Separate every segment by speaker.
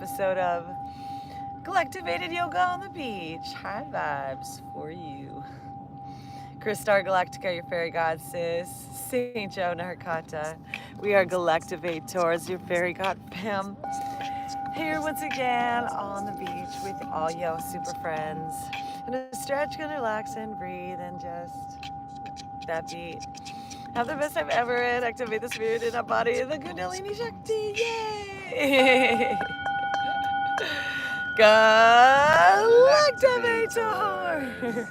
Speaker 1: episode of Galactivated Yoga on the Beach. High vibes for you. Star Galactica, your fairy goddess, Saint Joe Naharkata. We are Galactivators, your fairy god Pam. Here once again on the beach with all yo super friends. Gonna stretch, gonna relax and breathe and just that beat. Have the best time ever and activate the spirit in our body in the Kundalini Shakti. Yay! Galactivators!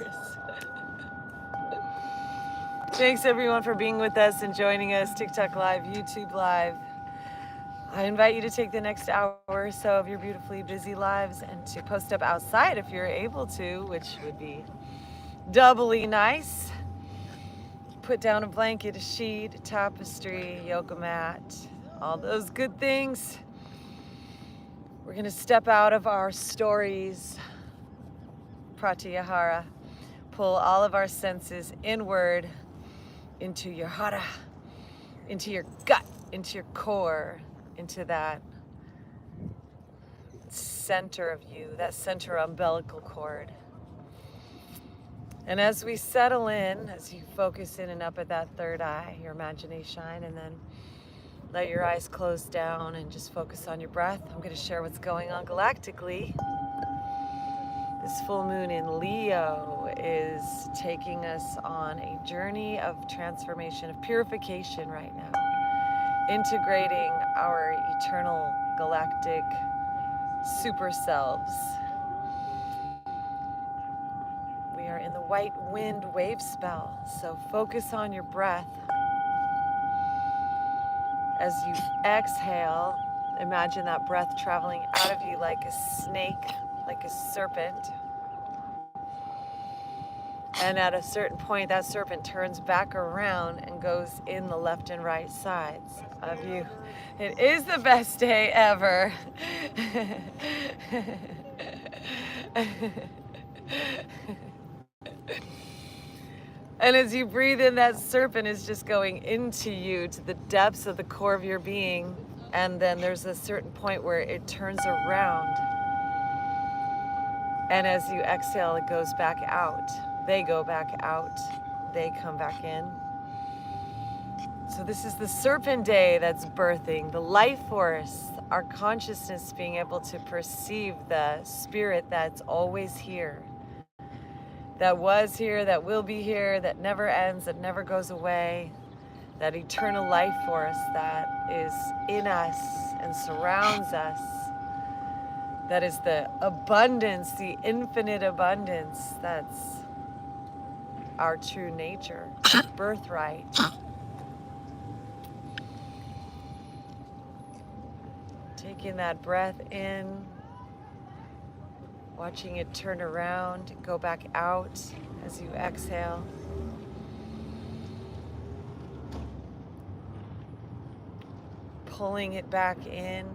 Speaker 1: Thanks everyone for being with us and joining us, TikTok Live, YouTube Live. I invite you to take the next hour or so of your beautifully busy lives and to post up outside if you're able to, which would be doubly nice. Put down a blanket, a sheet, a tapestry, yoga mat, all those good things. We're going to step out of our stories, pratyahara, pull all of our senses inward into your hara, into your gut, into your core, into that center of you, that center umbilical cord. And as we settle in, as you focus in and up at that third eye, your imagination, and then let your eyes close down and just focus on your breath. I'm going to share what's going on galactically. This full moon in Leo is taking us on a journey of transformation, of purification right now, integrating our eternal galactic super selves. We are in the white wind wave spell, so focus on your breath. As you exhale, imagine that breath traveling out of you like a snake, like a serpent. And at a certain point, that serpent turns back around and goes in the left and right sides of you. It is the best day ever. And as you breathe in, that serpent is just going into you to the depths of the core of your being. And then there's a certain point where it turns around. And as you exhale, it goes back out. They go back out. They come back in. So this is the serpent day that's birthing, the life force, our consciousness being able to perceive the spirit that's always here. That was here, that will be here, that never ends, that never goes away. That eternal life force that is in us and surrounds us. That is the abundance, the infinite abundance that's our true nature, birthright. Taking that breath in, watching it turn around, go back out as you exhale. Pulling it back in,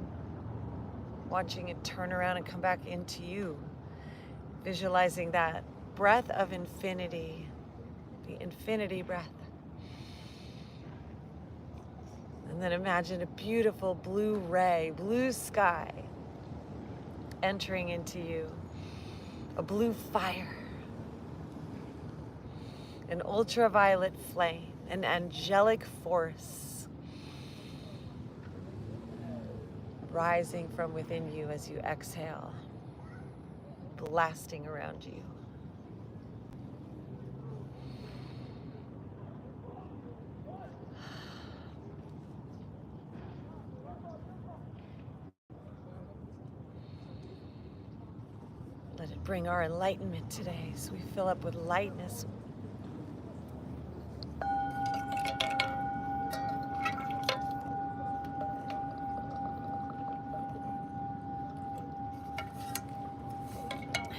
Speaker 1: watching it turn around and come back into you. Visualizing that breath of infinity, the infinity breath. And then imagine a beautiful blue ray, blue sky entering into you. A blue fire, an ultraviolet flame, an angelic force rising from within you as you exhale, blasting around you. Let it bring our enlightenment today so we fill up with lightness.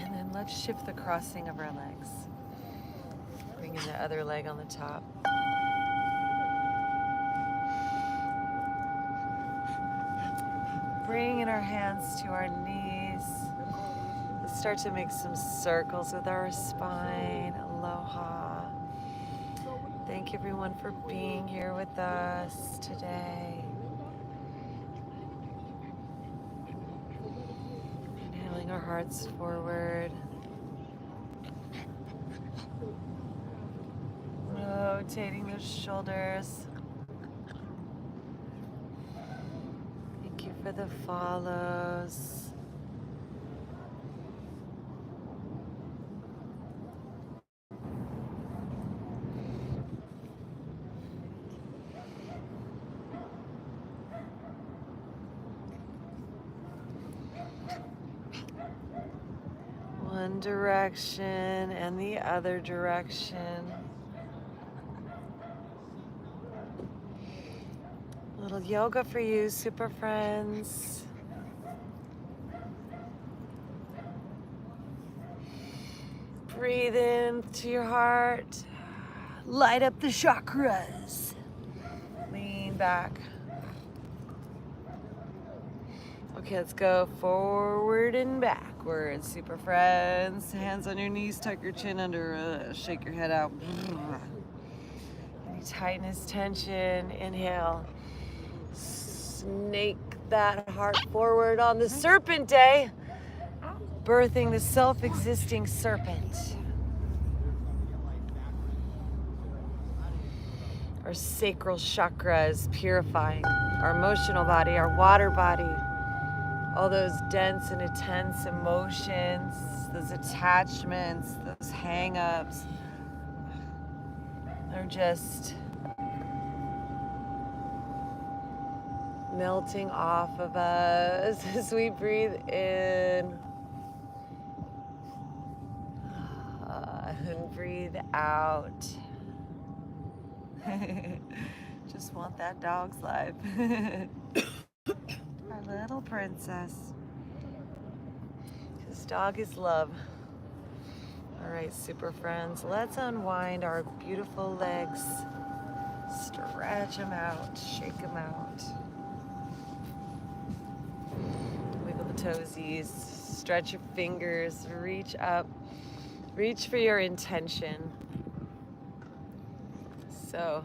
Speaker 1: And then let's shift the crossing of our legs. Bringing the other leg on the top. Bringing our hands to our knees. Let's start to make some circles with our spine. Aloha. Thank you everyone for being here with us today. hearts forward. Rotating those shoulders. Thank you for the follows. One direction and the other direction. A little yoga for you, super friends. Breathe into your heart. Light up the chakras. Lean back. Okay, let's go forward and backwards, super friends. Hands on your knees, tuck your chin under, shake your head out. Any tightness, tension, inhale. Snake that heart forward on the Serpent Day, birthing the self-existing serpent. Our sacral chakra is purifying our emotional body, our water body. All those dense and intense emotions, those attachments, those hang-ups are just melting off of us as we breathe in and breathe out. Just want that dog's life. Our little princess. This dog is love. All right, super friends, let's unwind our beautiful legs. Stretch them out, shake them out. Wiggle the toesies, stretch your fingers, reach up. Reach for your intention. So,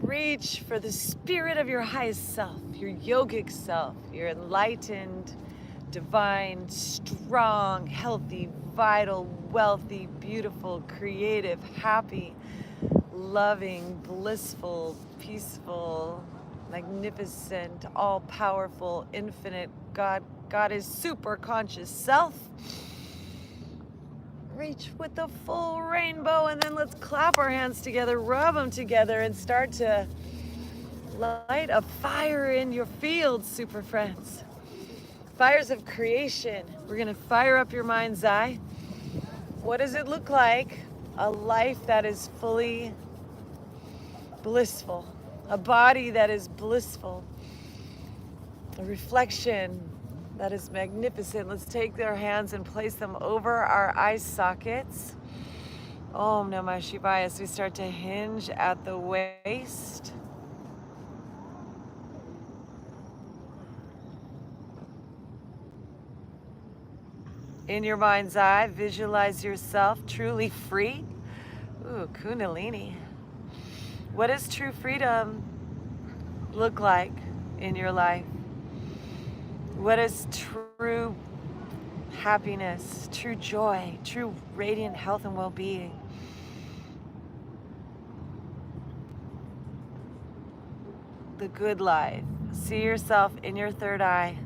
Speaker 1: reach for the spirit of your highest self, your yogic self, your enlightened, divine, strong, healthy, vital, wealthy, beautiful, creative, happy, loving, blissful, peaceful, magnificent, all-powerful, infinite God is super conscious self. Reach with the full rainbow, and then let's clap our hands together, rub them together, and start to light a fire in your field, super friends. Fires of creation. We're gonna fire up your mind's eye. What does it look like? A life that is fully blissful, a body that is blissful, a reflection that is magnificent. Let's take their hands and place them over our eye sockets. Om Namah Shivaya. As we start to hinge at the waist. In your mind's eye, visualize yourself truly free. Ooh, Kundalini. What does true freedom look like in your life? What is true happiness, true joy, true radiant health and well-being? The good life. See yourself in your third eye,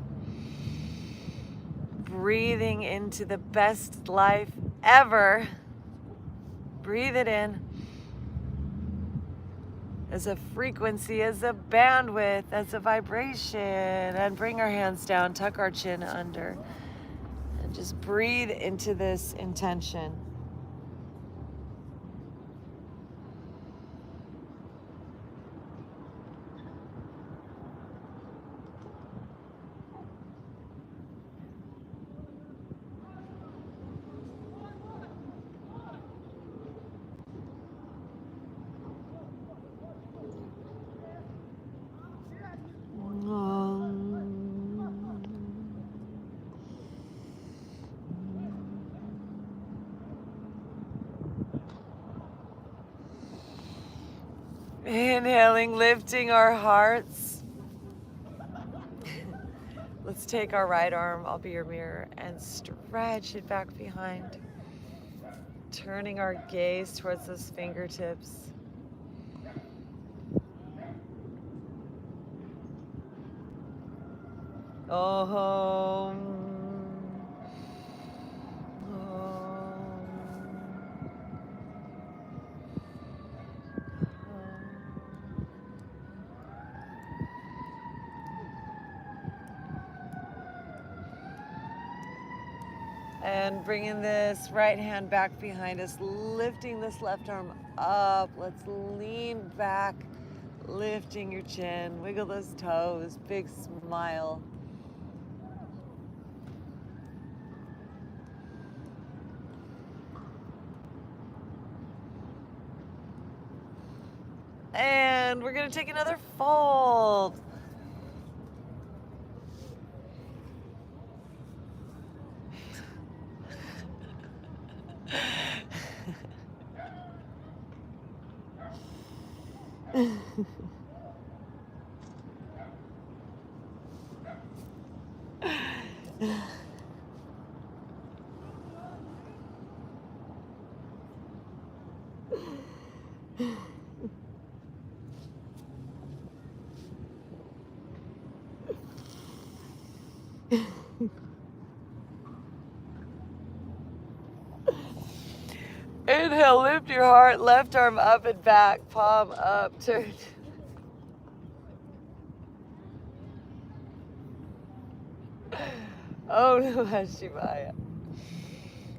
Speaker 1: breathing into the best life ever. Breathe it in as a frequency, as a bandwidth, as a vibration. And bring our hands down, tuck our chin under, and just breathe into this intention. Inhaling, lifting our hearts. let's take our right arm, I'll be your mirror, and stretch it back behind. Turning our gaze towards those fingertips. Om. And bringing this right hand back behind us, lifting this left arm up. Let's lean back, lifting your chin, wiggle those toes, big smile. And we're gonna take another fold. Inhale, lift your heart, left arm up and back, palm up, turn. Om Namah Shivaya.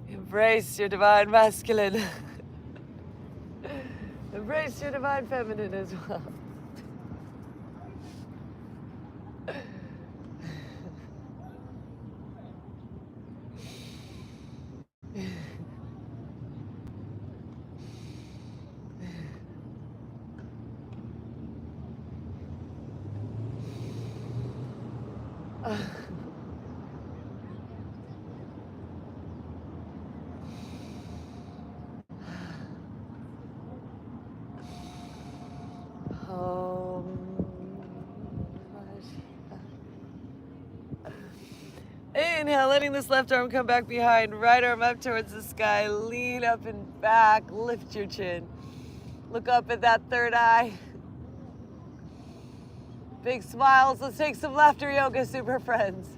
Speaker 1: Embrace your divine masculine. Embrace your divine feminine as well. Inhale, letting this left arm come back behind, right arm up towards the sky, lean up and back, lift your chin. Look up at that third eye. Big smiles, let's take some laughter yoga, super friends.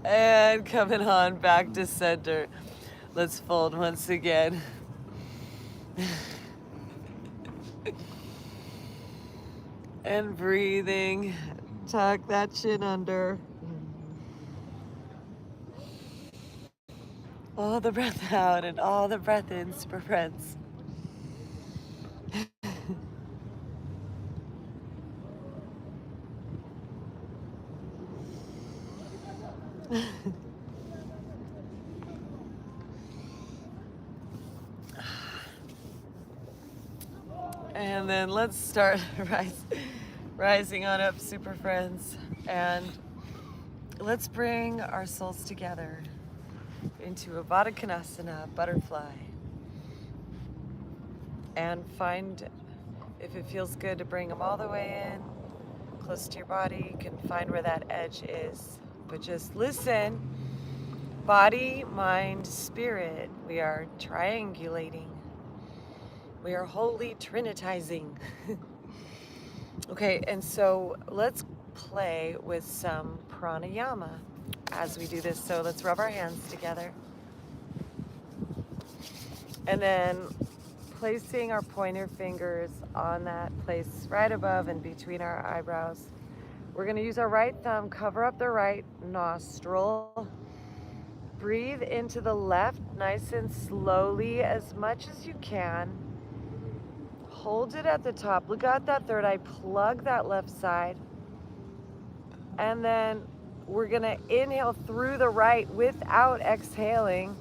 Speaker 1: And coming on back to center. Let's fold once again. And breathing, tuck that chin under. All the breath out and all the breath in, super friends. And then let's start rising on up, super friends. And let's bring our souls together into a Baddha Konasana, butterfly. And find, if it feels good, to bring them all the way in, close to your body. You can find where that edge is. But just listen. Body, mind, spirit. We are triangulating. We are wholly trinitizing. Okay, and so let's play with some pranayama as we do this. So let's rub our hands together. And then placing our pointer fingers on that place right above and between our eyebrows. We're gonna use our right thumb, cover up the right nostril. Breathe into the left nice and slowly as much as you can. Hold it at the top. Look out that third eye. Plug that left side. And then we're going to inhale through the right without exhaling.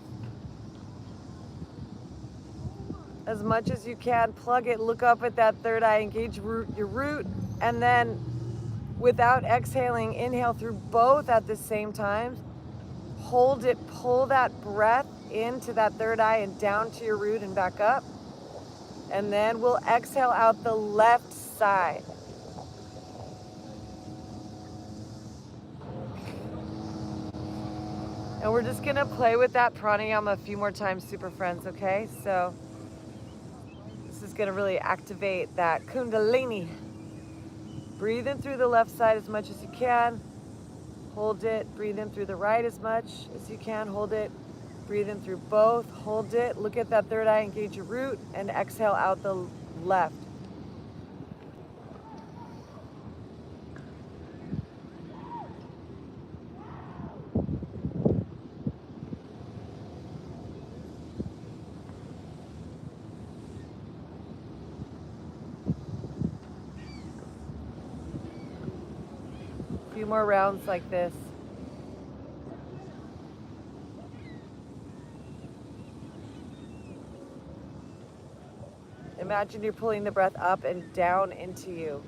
Speaker 1: As much as you can. Plug it. Look up at that third eye. Engage your root. And then without exhaling, inhale through both at the same time. Hold it, pull that breath into that third eye and down to your root and back up. And then we'll exhale out the left side. And we're just gonna play with that pranayama a few more times, super friends, okay? So this is gonna really activate that kundalini. Breathe in through the left side as much as you can. Hold it. Breathe in through the right as much as you can. Hold it. Breathe in through both. Hold it. Look at that third eye. Engage your root. And exhale out the left. A few more rounds like this. Imagine you're pulling the breath up and down into you.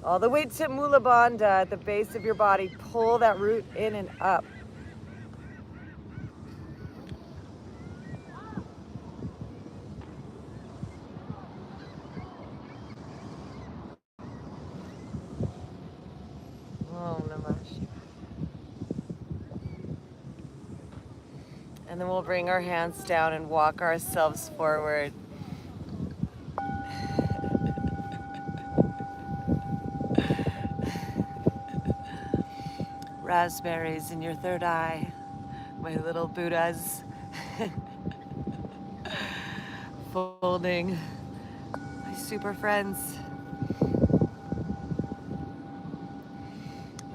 Speaker 1: All the way to Mula Bandha at the base of your body. Pull that root in and up. Oh, Namaste. And then we'll bring our hands down and walk ourselves forward. Raspberries in your third eye, my little Buddhas. Folding, my super friends.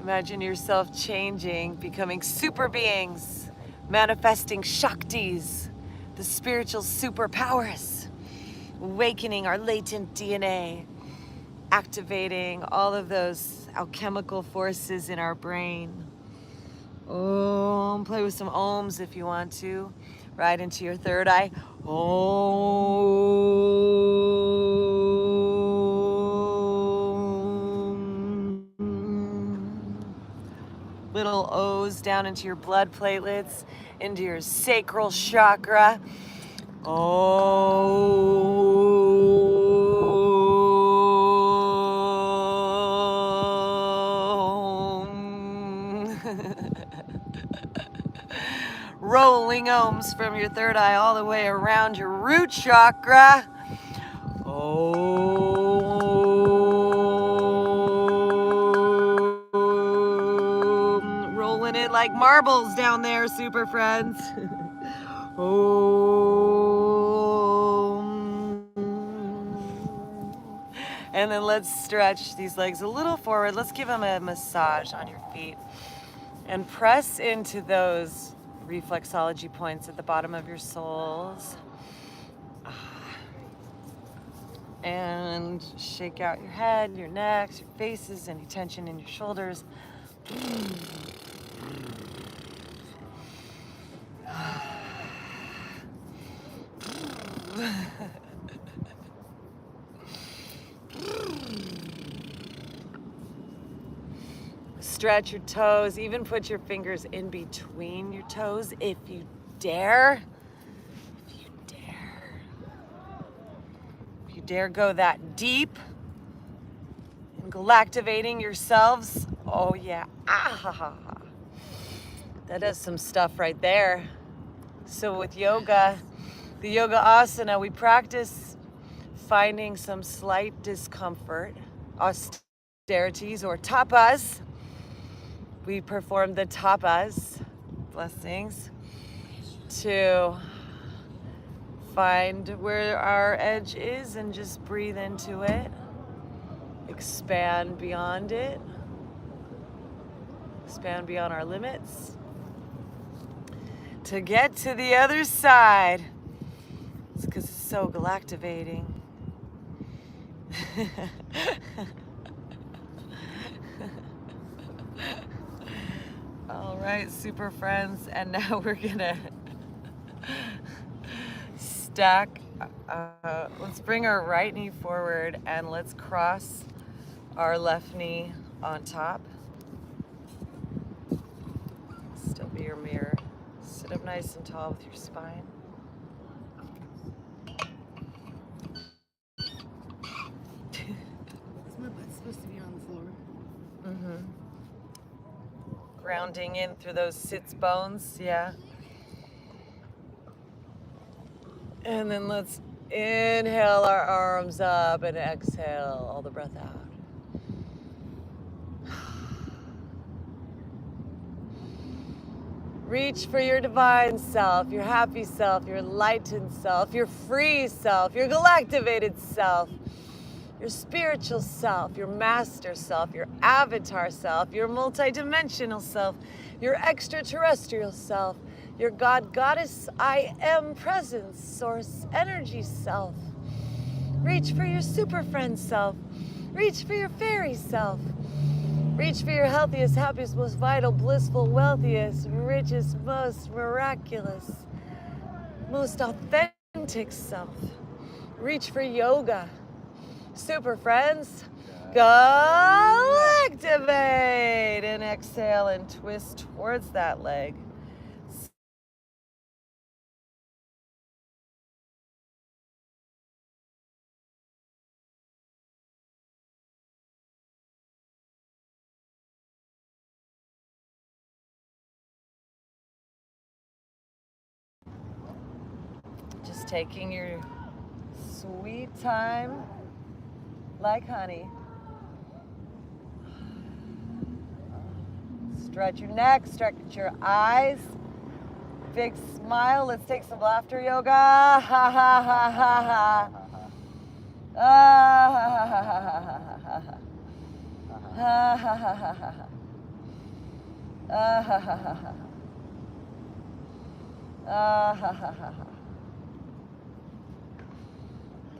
Speaker 1: Imagine yourself changing, becoming super beings, manifesting Shaktis, the spiritual superpowers, awakening our latent DNA, activating all of those alchemical forces in our brain. Om, play with some ohms if you want to. Right into your third eye. Om. Little O's down into your blood platelets, into your sacral chakra. Rolling ohms from your third eye all the way around your root chakra. Rolling it like marbles down there, super friends. And then let's stretch these legs a little forward. Let's give them a massage on your feet. And press into those reflexology points at the bottom of your soles. And shake out your head, your necks, your faces, any tension in your shoulders. Stretch your toes, even put your fingers in between your toes if you dare. If you dare. If you dare go that deep in galactivating yourselves. Oh yeah. Ah, that does some stuff right there. So with yoga, the yoga asana, we practice finding some slight discomfort, austerities or tapas. We perform the tapas, blessings, to find where our edge is and just breathe into it. Expand beyond it. Expand beyond our limits. To get to the other side. It's because it's so galactivating. All right, super friends, and now we're gonna stack. Let's bring our right knee forward and let's cross our left knee on top. Still be your mirror. Sit up nice and tall with your spine.
Speaker 2: My butt's supposed to be on the floor.
Speaker 1: Mm-hmm. Grounding in through those sits bones, yeah. And then let's inhale our arms up and exhale all the breath out. Reach for your divine self, your happy self, your enlightened self, your free self, your galactivated self, your spiritual self, your master self, your avatar self, your multidimensional self, your extraterrestrial self, your God, Goddess, I am presence, source, energy self. Reach for your super friend self. Reach for your fairy self. Reach for your healthiest, happiest, most vital, blissful, wealthiest, richest, most miraculous, most authentic self. Reach for yoga. Super friends, Galactivate, and exhale and twist towards that leg. Just taking your sweet time like honey. Stretch your neck, stretch your eyes. Big smile. Let's take some laughter yoga. Ha ha ha ha ha. Ah ha ha ha ha ha ha. Ha ha ha ha ha. Ah ha ha ha ha. Ah ha ha ha ha.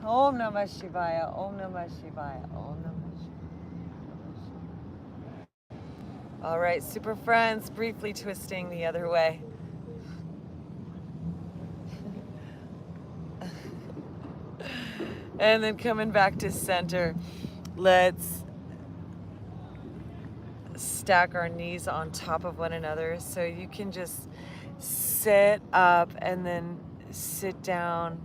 Speaker 1: Om Namah Shivaya. Om Namah Shivaya. Om Namah Shivaya. All right, super friends, briefly twisting the other way. And then coming back to center. Let's stack our knees on top of one another. So you can just sit up and then sit down.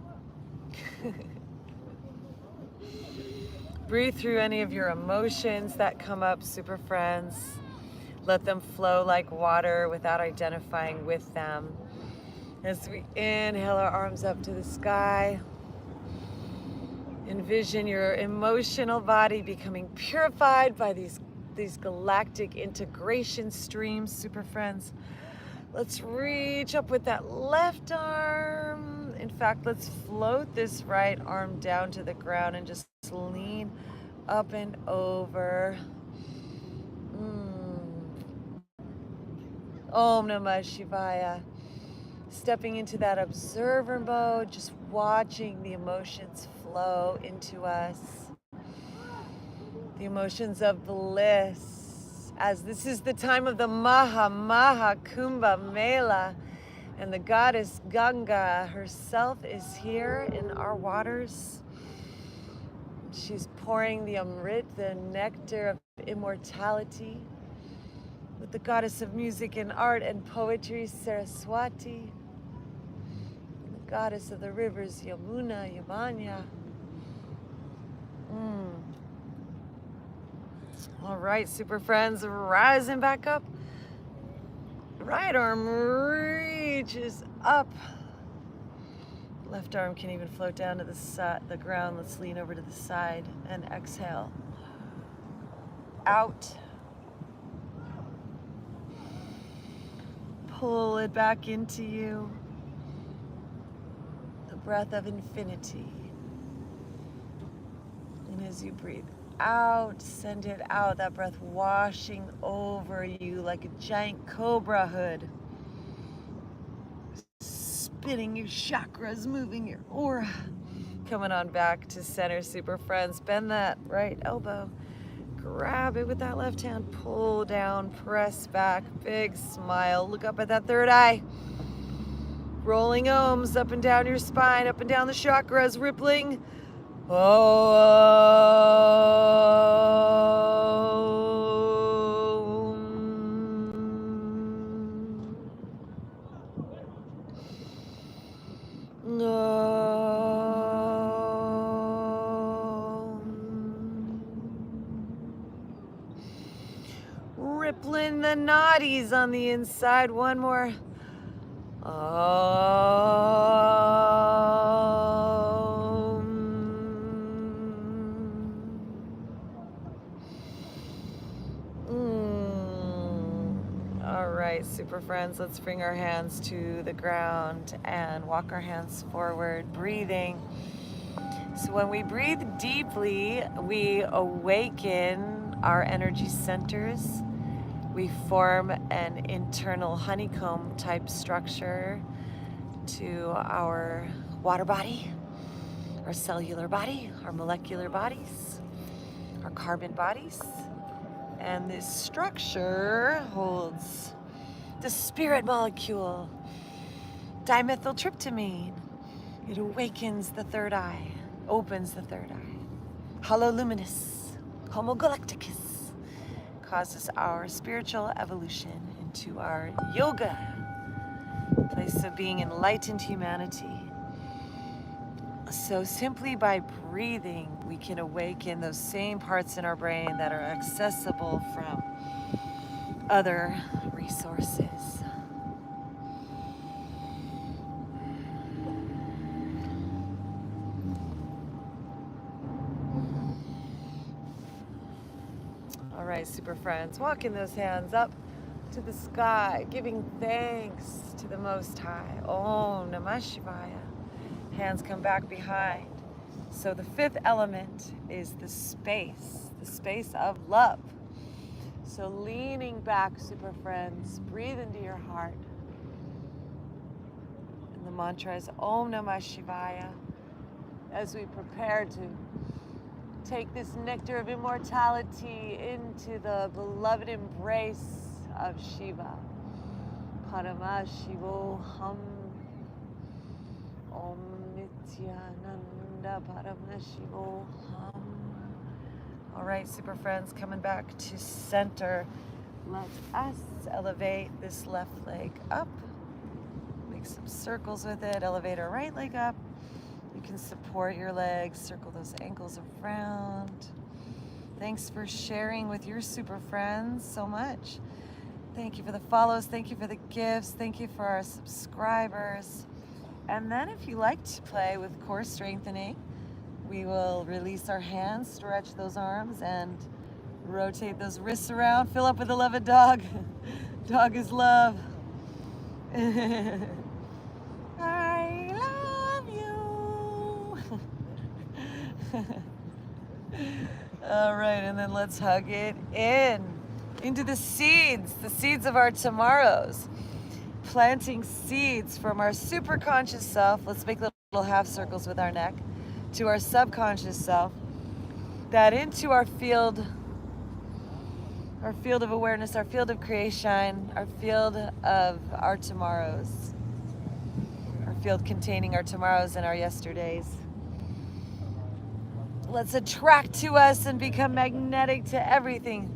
Speaker 1: Breathe through any of your emotions that come up, super friends. Let them flow like water without identifying with them. As we inhale our arms up to the sky, envision your emotional body becoming purified by these galactic integration streams, super friends. Let's reach up with that left arm. In fact, let's float this right arm down to the ground and just lean up and over. Om Namah Shivaya. Stepping into that observer mode, just watching the emotions flow into us. The emotions of bliss, as this is the time of the Maha Kumbh Mela, and the goddess Ganga herself is here in our waters. She's pouring the Amrit, the nectar of immortality, with the goddess of music and art and poetry, Saraswati, the goddess of the rivers, Yamuna, Yamanya. All right, super friends, rising back up. Right arm reaches up. Left arm can even float down to the ground. Let's lean over to the side and exhale. Out. Pull it back into you. The breath of infinity. And as you breathe out, send it out, that breath washing over you like a giant cobra hood. Spinning your chakras, moving your aura. Coming on back to center, super friends. Bend that right elbow. Grab it with that left hand. Pull down, press back. Big smile. Look up at that third eye. Rolling ohms up and down your spine, up and down the chakras, rippling. Rippling the nadis on the inside. One more. All right, super friends, let's bring our hands to the ground and walk our hands forward, breathing. So when we breathe deeply, we awaken our energy centers. We form an internal honeycomb type structure to our water body, our cellular body, our molecular bodies, our carbon bodies. And this structure holds the spirit molecule, dimethyltryptamine. It awakens the third eye, opens the third eye. Hololuminous, Homo Galacticus, causes our spiritual evolution into our yoga, place of being enlightened humanity. So simply by breathing, we can awaken those same parts in our brain that are accessible from other resources. All right, super friends, walking those hands up to the sky, giving thanks to the Most High. Om Namah Shivaya. Hands come back behind. So the fifth element is the space of love. So leaning back, super friends, breathe into your heart. And the mantra is Om Namah Shivaya. As we prepare to take this nectar of immortality into the beloved embrace of Shiva. Parama Shivo Ham Om Nityananda Parama Shivo Ham. All right, super friends, coming back to center. Let us elevate this left leg up. Make some circles with it. Elevate our right leg up. You can support your legs, circle those ankles around. Thanks for sharing with your super friends so much. Thank you for the follows. Thank you for the gifts. Thank you for our subscribers. And then if you like to play with core strengthening, we will release our hands, stretch those arms, and rotate those wrists around. Fill up with the love of dog. Dog is love. I love you. All right, and then let's hug it into the seeds of our tomorrows. Planting seeds from our super conscious self. Let's make little half circles with our neck to our subconscious self, that into our field of awareness, our field of creation, our field of our tomorrows, our field containing our tomorrows and our yesterdays. Let's attract to us and become magnetic to everything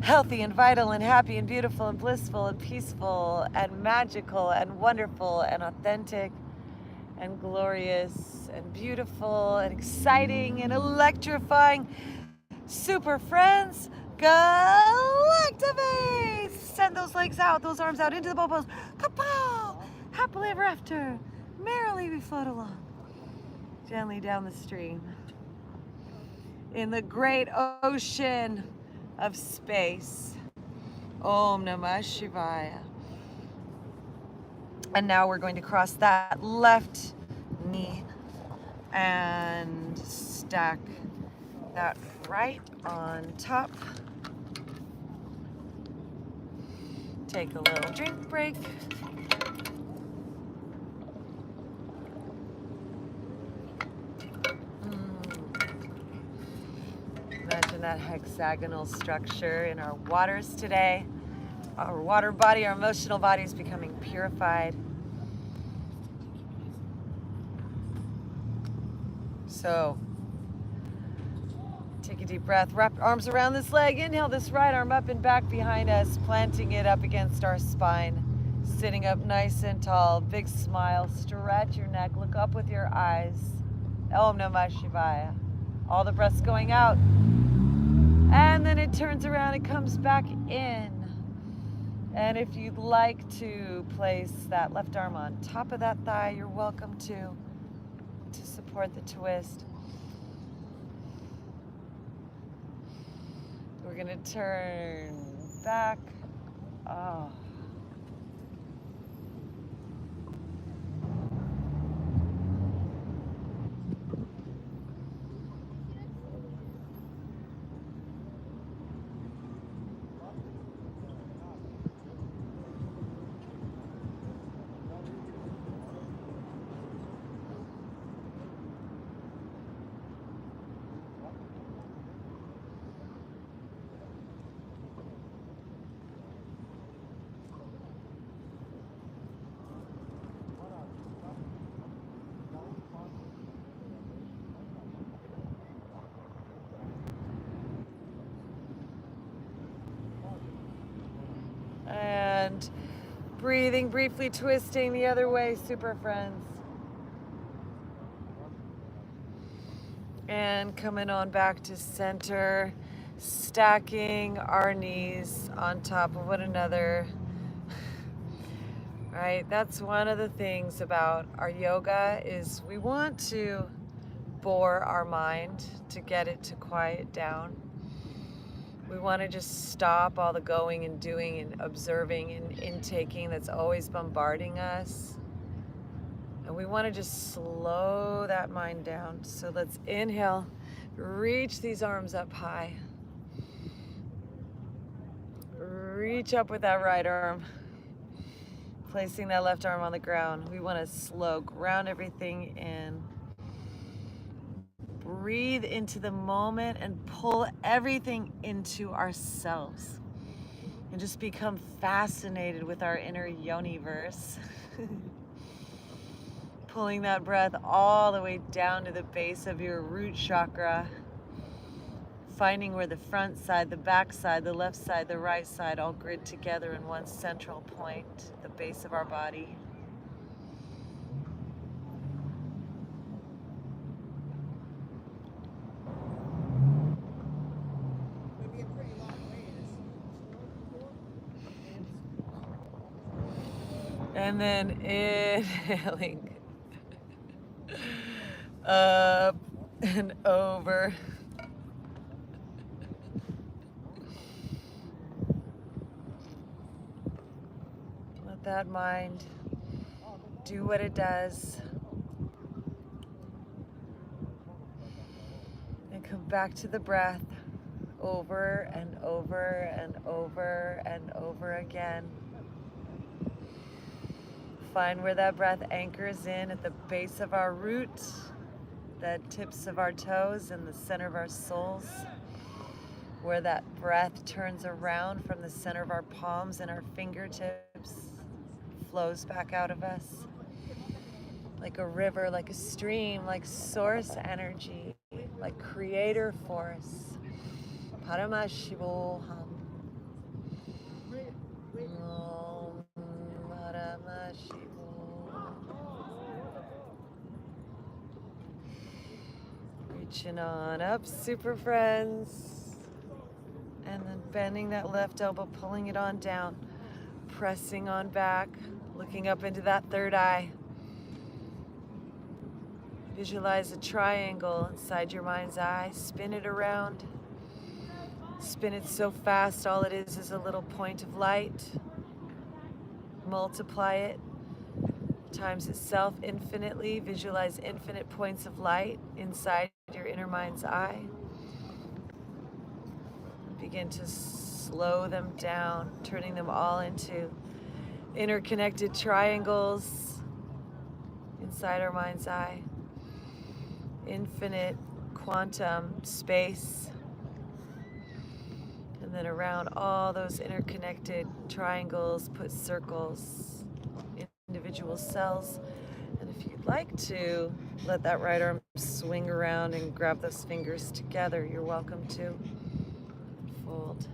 Speaker 1: healthy and vital and happy and beautiful and blissful and peaceful and magical and wonderful and authentic and glorious and beautiful and exciting and electrifying. Super friends, Galactivate! Send those legs out, those arms out into the bubbles. Kapow! Happily ever after. Merrily we float along. Gently down the stream. In the great ocean of space. Om Namah Shivaya. And now we're going to cross that left knee and stack that right on top. Take a little drink break. Imagine that hexagonal structure in our waters today. Our water body, our emotional body is becoming purified. So, take a deep breath, wrap your arms around this leg, inhale this right arm up and back behind us, planting it up against our spine. Sitting up nice and tall, big smile, stretch your neck, look up with your eyes. Om Namah Shivaya. All the breaths going out. And then it turns around, it comes back in. And if you'd like to place that left arm on top of that thigh, you're welcome to support the twist. We're gonna turn back. Oh. And breathing, briefly twisting the other way, super friends. And coming on back to center, stacking our knees on top of one another. Right, that's one of the things about our yoga is we want to bore our mind to get it to quiet down. We want to just stop all the going and doing and observing and intaking that's always bombarding us. And we want to just slow that mind down. So let's inhale, reach these arms up high. Reach up with that right arm. Placing that left arm on the ground. We want to slow, ground everything in. Breathe into the moment and pull everything into ourselves. And just become fascinated with our inner yoni-verse. Pulling that breath all the way down to the base of your root chakra. Finding where the front side, the back side, the left side, the right side all grid together in one central point, the base of our body. And then inhaling up and over. Let that mind do what it does. And come back to the breath over and over and over and over again. Find where that breath anchors in at the base of our root, the tips of our toes and the center of our soles. Where that breath turns around from the center of our palms and our fingertips, flows back out of us. Like a river, like a stream, like source energy, like creator force. Paramashivoham. Reaching on up, super friends. And then bending that left elbow, pulling it on down, pressing on back, looking up into that third eye. Visualize a triangle inside your mind's eye, spin it around. Spin it so fast, all it is a little point of light. Multiply it times itself infinitely. Visualize infinite points of light inside your inner mind's eye. Begin to slow them down, turning them all into interconnected triangles inside our mind's eye. Infinite quantum space. And then around all those interconnected triangles, put circles, individual cells. And if you'd like to, let that right arm swing around and grab those fingers together. You're welcome to. Fold.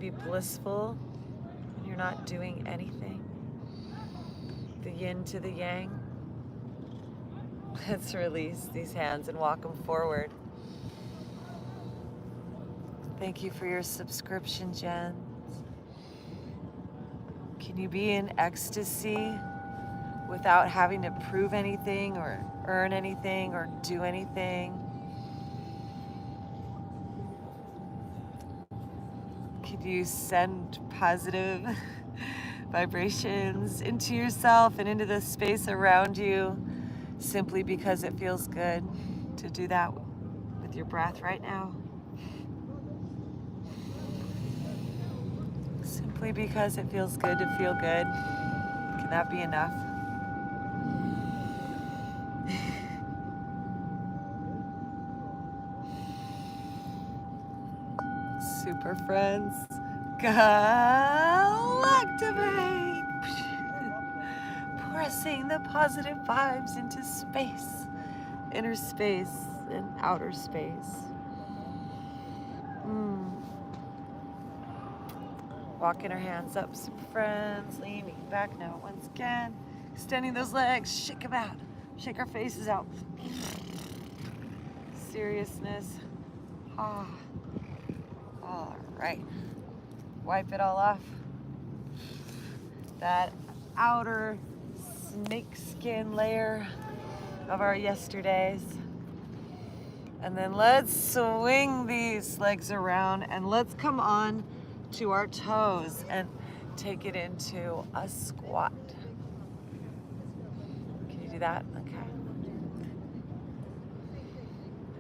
Speaker 1: you be blissful when you're not doing anything? The yin to the yang. Let's release these hands and walk them forward. Thank you for your subscription, Jen. Can you be in ecstasy without having to prove anything or earn anything or do anything? Could you send positive vibrations into yourself and into the space around you simply because it feels good to do that with your breath right now? Simply because it feels good to feel good. Can that be enough? Super friends, Galactivate! Pressing the positive vibes into space, inner space and outer space. Walking our hands up, super friends, leaning back now once again, extending those legs, shake them out, shake our faces out. Seriousness. Ah. All right, wipe it all off. That outer snake skin layer of our yesterdays. And then let's swing these legs around and let's come on to our toes and take it into a squat. Can you do that? Okay.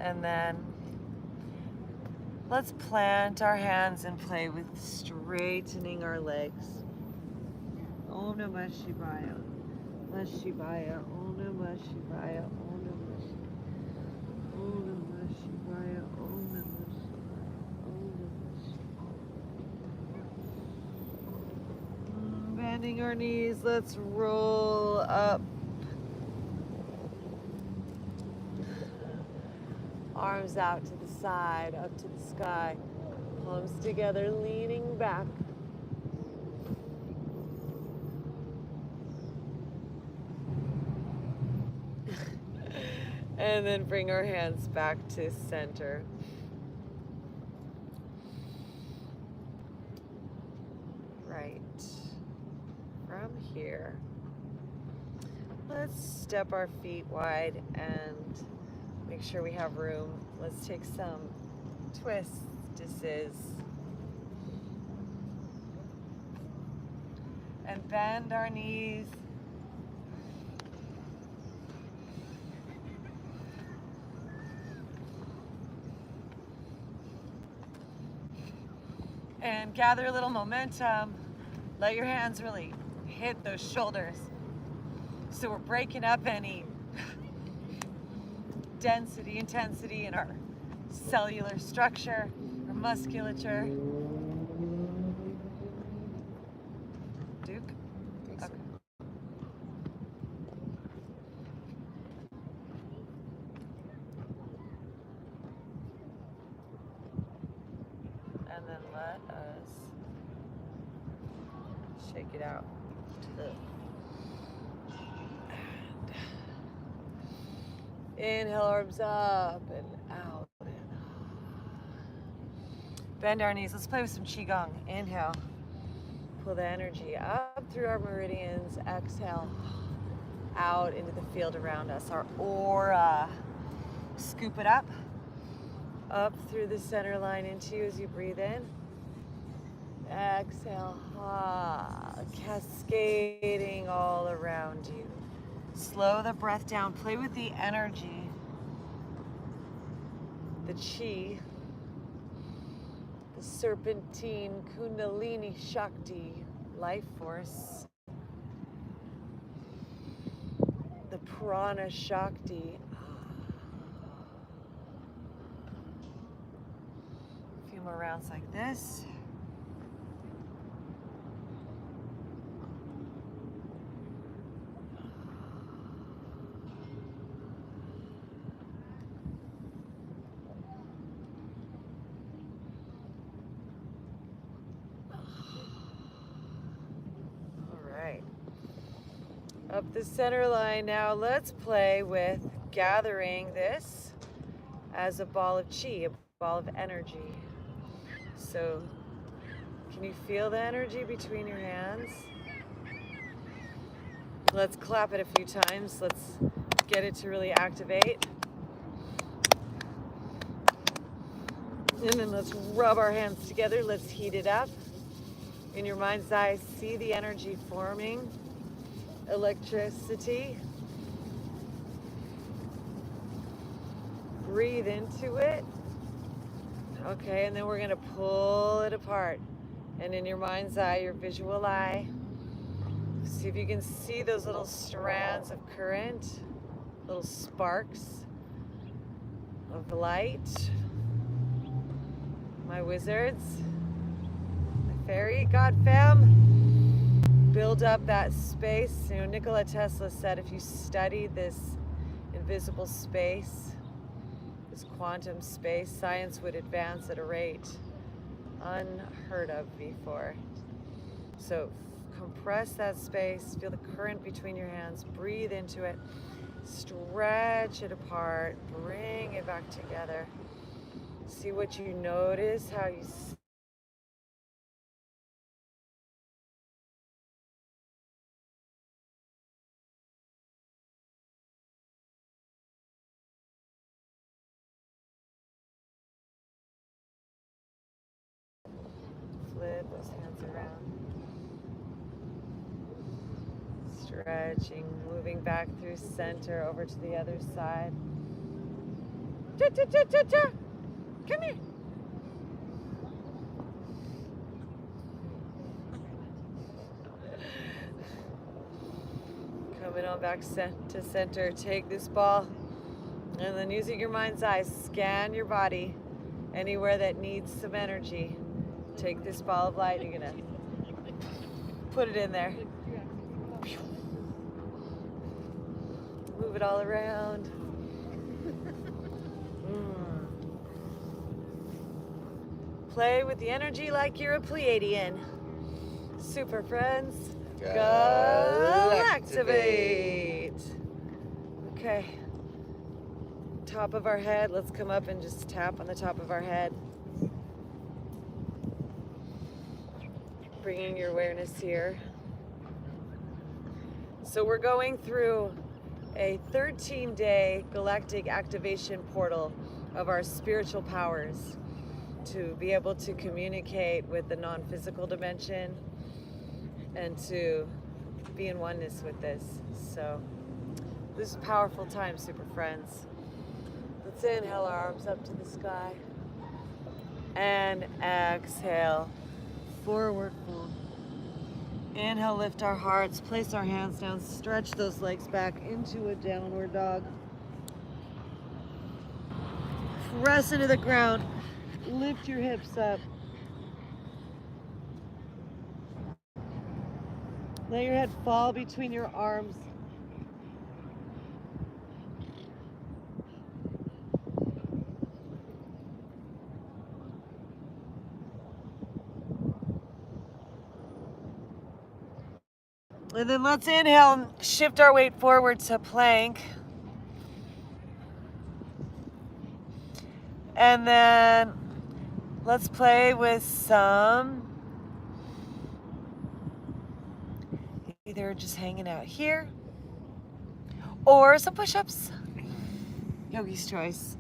Speaker 1: And then let's plant our hands and play with straightening our legs. Om Namah Shivaya, Namah Shivaya, Om Namah Shivaya, Om Namah Shivaya, Om Namah Shivaya, Om Namah Shivaya, Om Namah Shivaya. Bending our knees, let's roll up. Arms out to the side, up to the sky. Palms together, leaning back. And then bring our hands back to center. Right. From here, let's step our feet wide and make sure we have room. Let's take some twists. And bend our knees. And gather a little momentum. Let your hands really hit those shoulders. So we're breaking up any density, intensity in our cellular structure, our musculature. Duke? Okay. And then let us shake it out to the inhale, arms up and out and bend our knees. Let's play with some Qigong. Inhale, pull the energy up through our meridians. Exhale, out into the field around us, our aura. Scoop it up through the center line into you as you breathe in. Exhale, cascading all around you. Slow the breath down. Play with the energy, the chi, the serpentine kundalini shakti life force, the prana shakti. A few more rounds like this. Up the center line. Now let's play with gathering this as a ball of chi, a ball of energy. So can you feel the energy between your hands? Let's clap it a few times. Let's get it to really activate. And then let's rub our hands together. Let's heat it up. In your mind's eye, see the energy forming. Electricity. Breathe into it. Okay, and then we're going to pull it apart. And in your mind's eye, your visual eye, see if you can see those little strands of current, little sparks of light. My wizards, my fairy god fam, build up that space. You know, Nikola Tesla said if you study this invisible space, this quantum space, science would advance at a rate unheard of before. So compress that space, feel the current between your hands, breathe into it, stretch it apart, bring it back together. See what you notice, how you flip those hands around. Stretching, moving back through center over to the other side. Cha-cha-cha-cha-cha! Come here. Coming on back to center. Take this ball and then using your mind's eye, scan your body anywhere that needs some energy. Take this ball of light. You're gonna put it in there. Move it all around. Play with the energy like you're a Pleiadian. Super friends. Galactivate. Okay. Top of our head. Let's come up and just tap on the top of our head. Bringing your awareness here. So we're going through a 13-day galactic activation portal of our spiritual powers to be able to communicate with the non-physical dimension and to be in oneness with this. So this is a powerful time, super friends. Let's inhale our arms up to the sky and exhale, forward fold. Inhale, lift our hearts, place our hands down, stretch those legs back into a downward dog. Press into the ground, lift your hips up. Let your head fall between your arms. And then let's inhale and shift our weight forward to plank. And then let's play with some, either just hanging out here or some push-ups. Yogi's choice.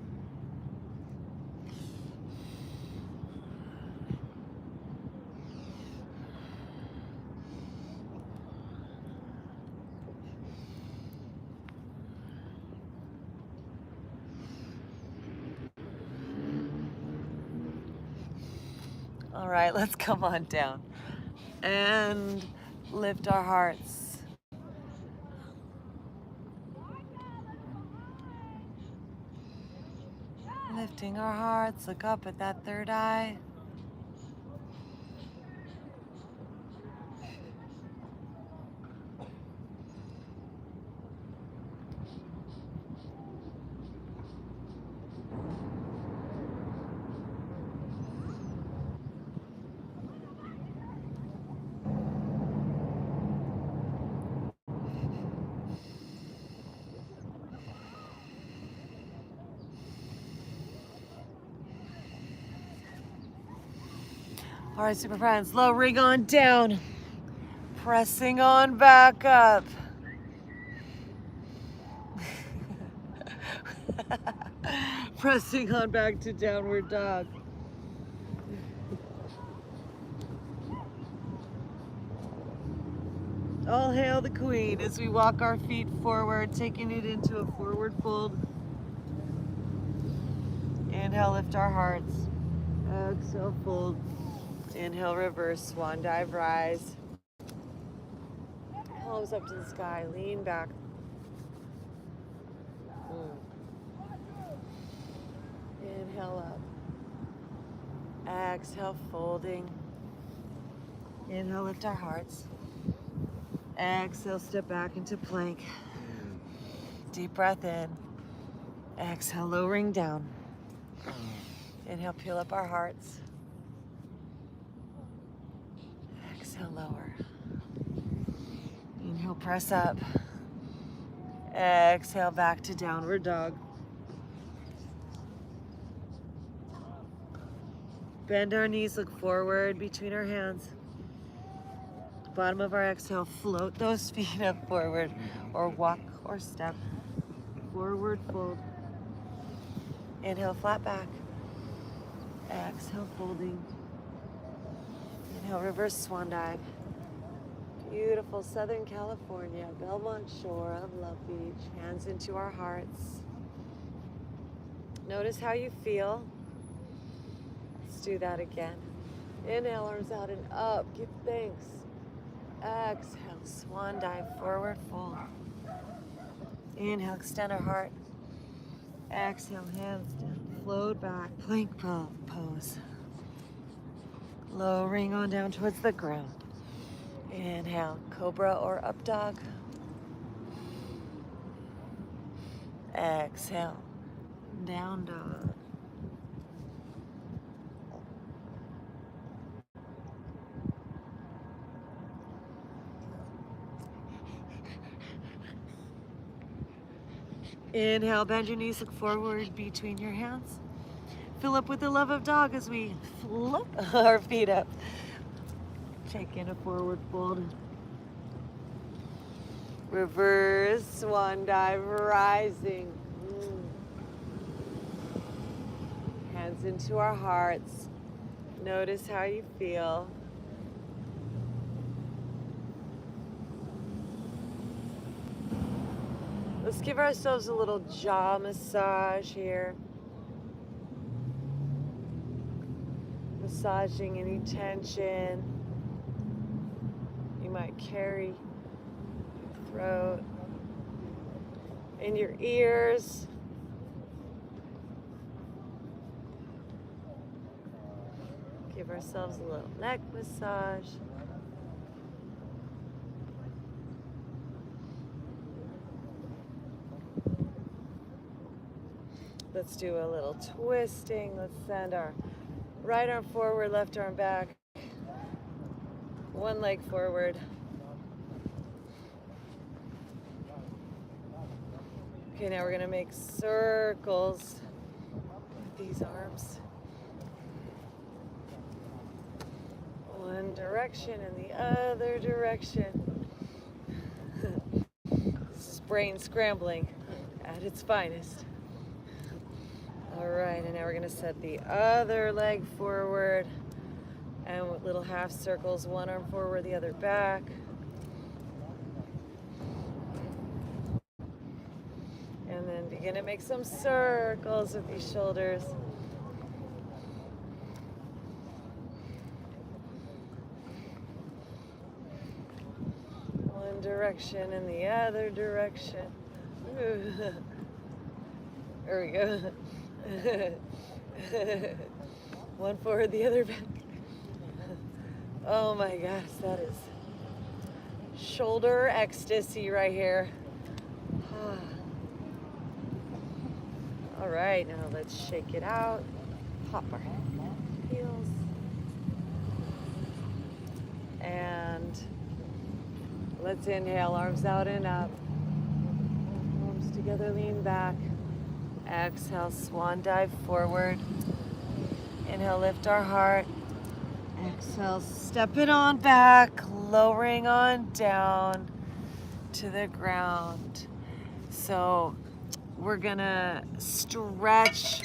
Speaker 1: All right, let's come on down and lift our hearts. Lifting our hearts, look up at that third eye. All right, super friends, lowering on down, pressing on back up. Pressing on back to downward dog. All hail the queen as we walk our feet forward, taking it into a forward fold. Inhale, lift our hearts. Exhale, fold. Inhale, reverse, swan dive, rise. Palms up to the sky, lean back. Inhale up. Exhale, folding. Inhale, lift our hearts. Exhale, step back into plank. Deep breath in. Exhale, lowering down. Inhale, peel up our hearts. Exhale, lower. Inhale, press up. Exhale, back to downward dog. Bend our knees, look forward between our hands. Bottom of our exhale, float those feet up forward, or walk or step. Forward fold. Inhale, flat back. Exhale, folding. Inhale, reverse swan dive. Beautiful Southern California, Belmont Shore of Love Beach. Hands into our hearts. Notice how you feel. Let's do that again. Inhale, arms out and up. Give thanks. Exhale, swan dive, forward fold. Inhale, extend our heart. Exhale, hands down, float back, plank pose. Lowering on down towards the ground. Inhale, cobra or up dog. Exhale, down dog. Inhale, bend your knees, look forward between your hands. Fill up with the love of dog as we flip our feet up. Take in a forward fold. Reverse swan dive, rising. Hands into our hearts. Notice how you feel. Let's give ourselves a little jaw massage here. Massaging any tension you might carry in your throat, in your ears. Give ourselves a little neck massage. Let's do a little twisting. Let's send our right arm forward, left arm back. One leg forward. Okay, now we're gonna make circles with these arms. One direction and the other direction. This is brain scrambling at its finest. All right, and now we're gonna set the other leg forward and with little half circles, one arm forward, the other back. And then begin to make some circles with these shoulders. One direction and the other direction. There we go. One forward, the other back. Oh my gosh, that is shoulder ecstasy right here. All right, now let's shake it out. Pop our heels. And let's inhale, arms out and up. Arms together, lean back. Exhale, swan dive forward. Inhale, lift our heart. Exhale, step it on back, lowering on down to the ground. So we're gonna stretch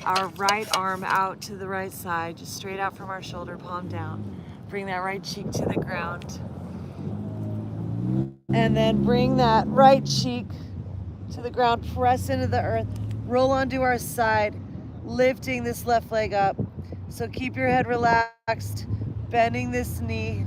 Speaker 1: our right arm out to the right side, just straight out from our shoulder, palm down. Bring that right cheek to the ground. And then bring that right cheek to the ground, press into the earth, roll onto our side, lifting this left leg up. So keep your head relaxed, bending this knee.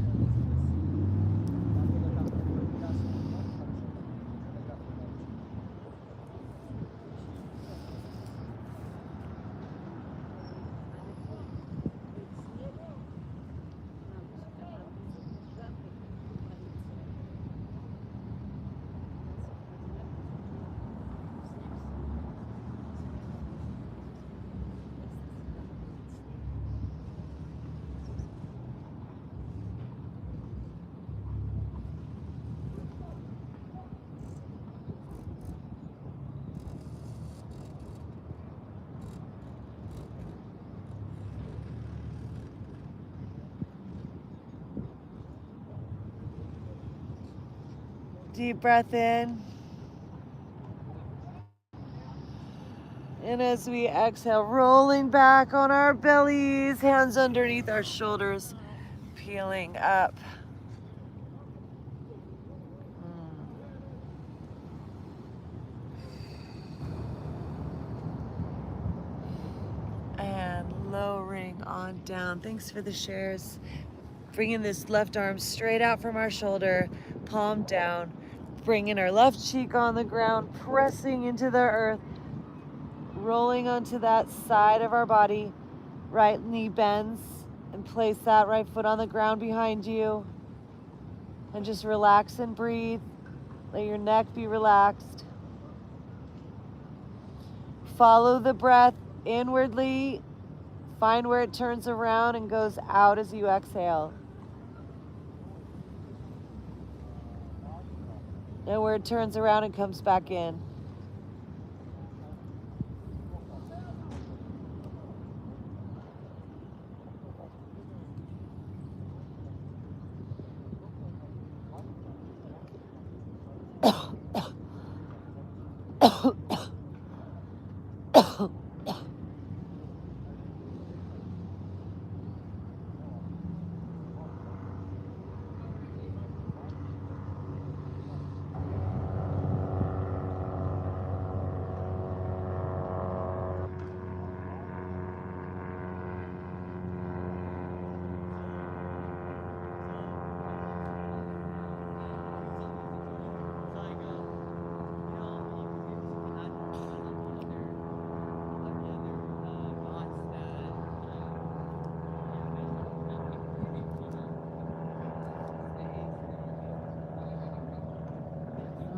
Speaker 1: Deep breath in. And as we exhale, rolling back on our bellies, hands underneath our shoulders, peeling up. And lowering on down. Thanks for the shares. Bringing this left arm straight out from our shoulder, palm down. Bringing our left cheek on the ground, pressing into the earth, rolling onto that side of our body. Right knee bends, and place that right foot on the ground behind you. And just relax and breathe. Let your neck be relaxed. Follow the breath inwardly. Find where it turns around and goes out as you exhale. And where it turns around and comes back in.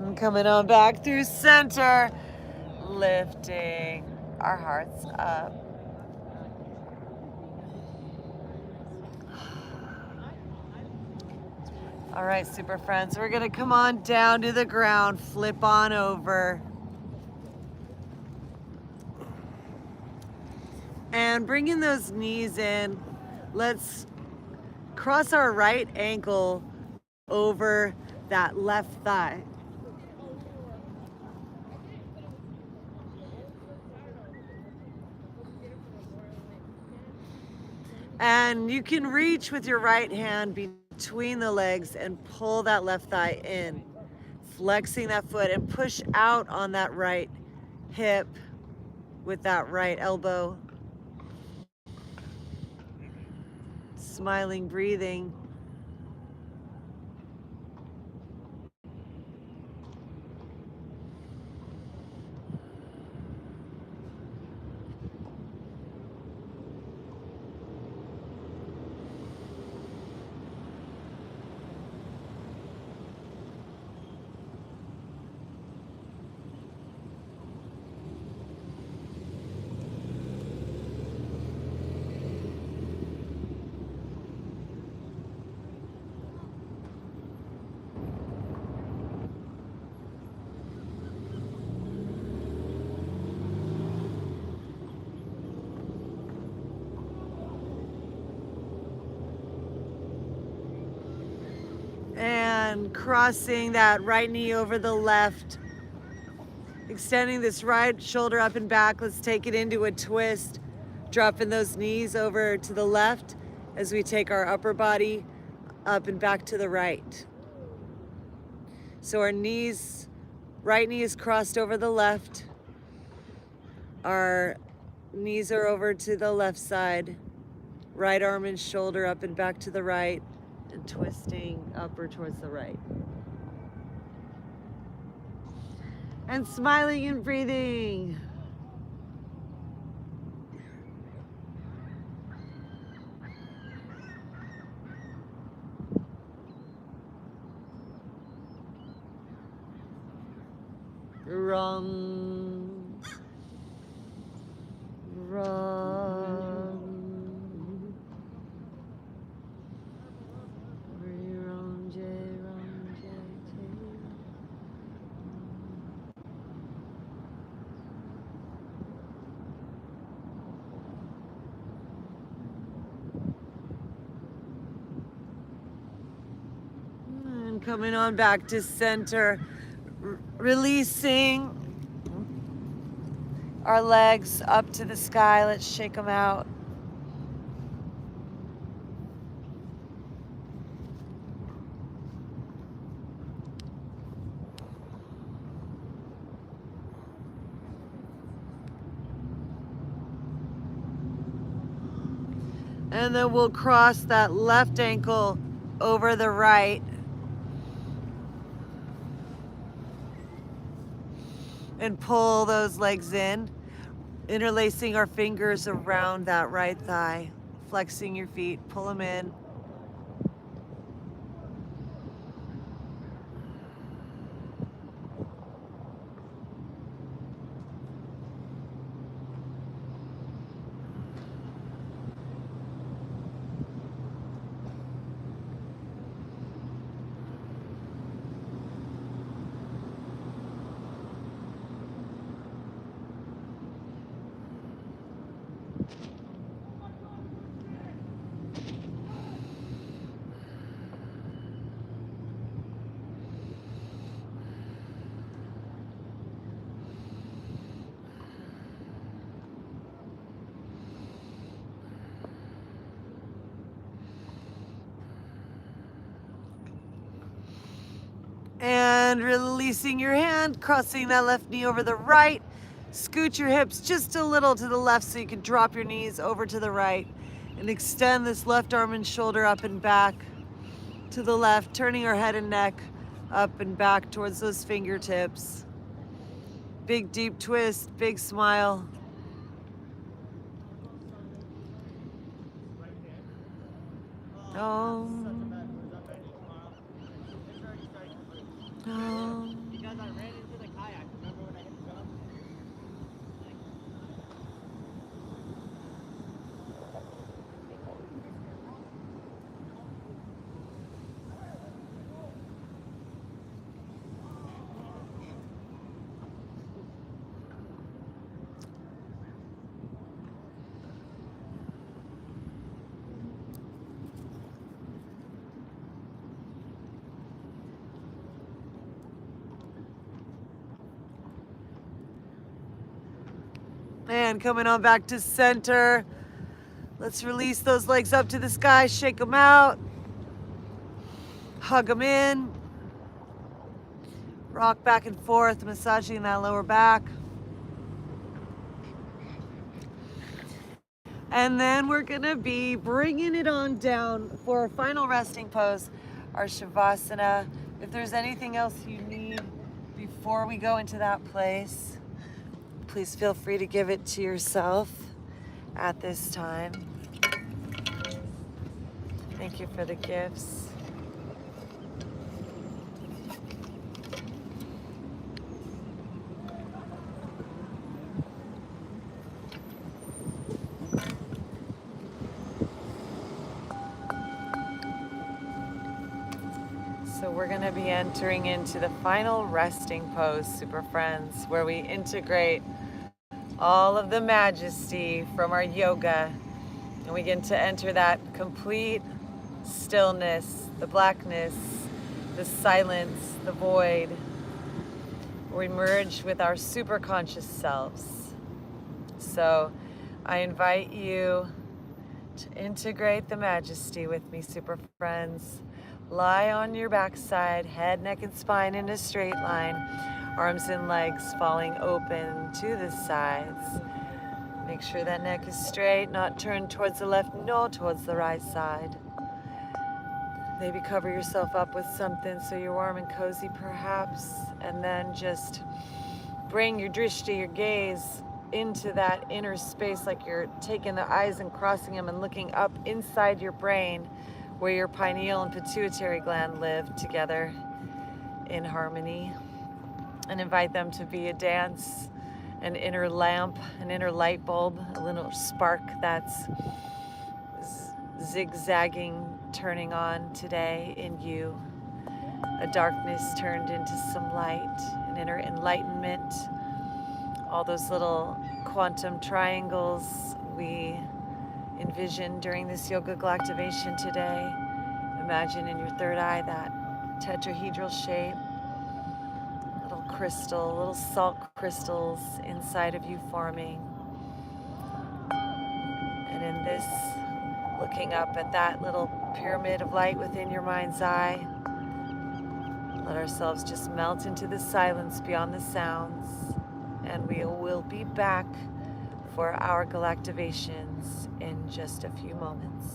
Speaker 1: And coming on back through center, lifting our hearts up. All right, super friends, we're gonna come on down to the ground, flip on over. And bringing those knees in, let's cross our right ankle over that left thigh. And you can reach with your right hand between the legs and pull that left thigh in, flexing that foot and push out on that right hip with that right elbow. Smiling, breathing. And crossing that right knee over the left. Extending this right shoulder up and back. Let's take it into a twist. Dropping those knees over to the left as we take our upper body up and back to the right. So our knees, right knee is crossed over the left. Our knees are over to the left side. Right arm and shoulder up and back to the right, and twisting upward towards the right. And smiling and breathing. Rum. Rum. Rum, J, rum, J, J. And coming on back to center, releasing our legs up to the sky. Let's shake them out. And then we'll cross that left ankle over the right. And pull those legs in, interlacing our fingers around that right thigh, flexing your feet, pull them in. And releasing your hand, crossing that left knee over the right. Scoot your hips just a little to the left so you can drop your knees over to the right. And extend this left arm and shoulder up and back to the left, turning our head and neck up and back towards those fingertips. Big deep twist, big smile.
Speaker 3: Because I ran into the kayak. Remember when I hit the jump?
Speaker 1: And coming on back to center. Let's release those legs up to the sky, shake them out. Hug them in. Rock back and forth, massaging that lower back. And then we're gonna be bringing it on down for our final resting pose, our Shavasana. If there's anything else you need before we go into that place, please feel free to give it to yourself at this time. Thank you for the gifts. So we're going to be entering into the final resting pose, Super Friends, where we integrate all of the majesty from our yoga, and we get to enter that complete stillness, the blackness, the silence, the void, we merge with our superconscious selves. So I invite you to integrate the majesty with me, super friends. Lie on your backside, head, neck, and spine in a straight line, arms and legs falling open to the sides. Make sure that neck is straight, not turned towards the left, no, towards the right side. Maybe cover yourself up with something so you're warm and cozy perhaps, and then just bring your drishti, your gaze, into that inner space, like you're taking the eyes and crossing them and looking up inside your brain where your pineal and pituitary gland live together in harmony, and invite them to be a dance, an inner lamp, an inner light bulb, a little spark that's zigzagging, turning on today in you. A darkness turned into some light, an inner enlightenment. All those little quantum triangles we envisioned during this yoga galactivation today. Imagine in your third eye that tetrahedral shape, little crystal, little salt crystals inside of you forming. And in this, looking up at that little pyramid of light within your mind's eye, let ourselves just melt into the silence beyond the sounds, and we will be back for our galactivations in just a few moments.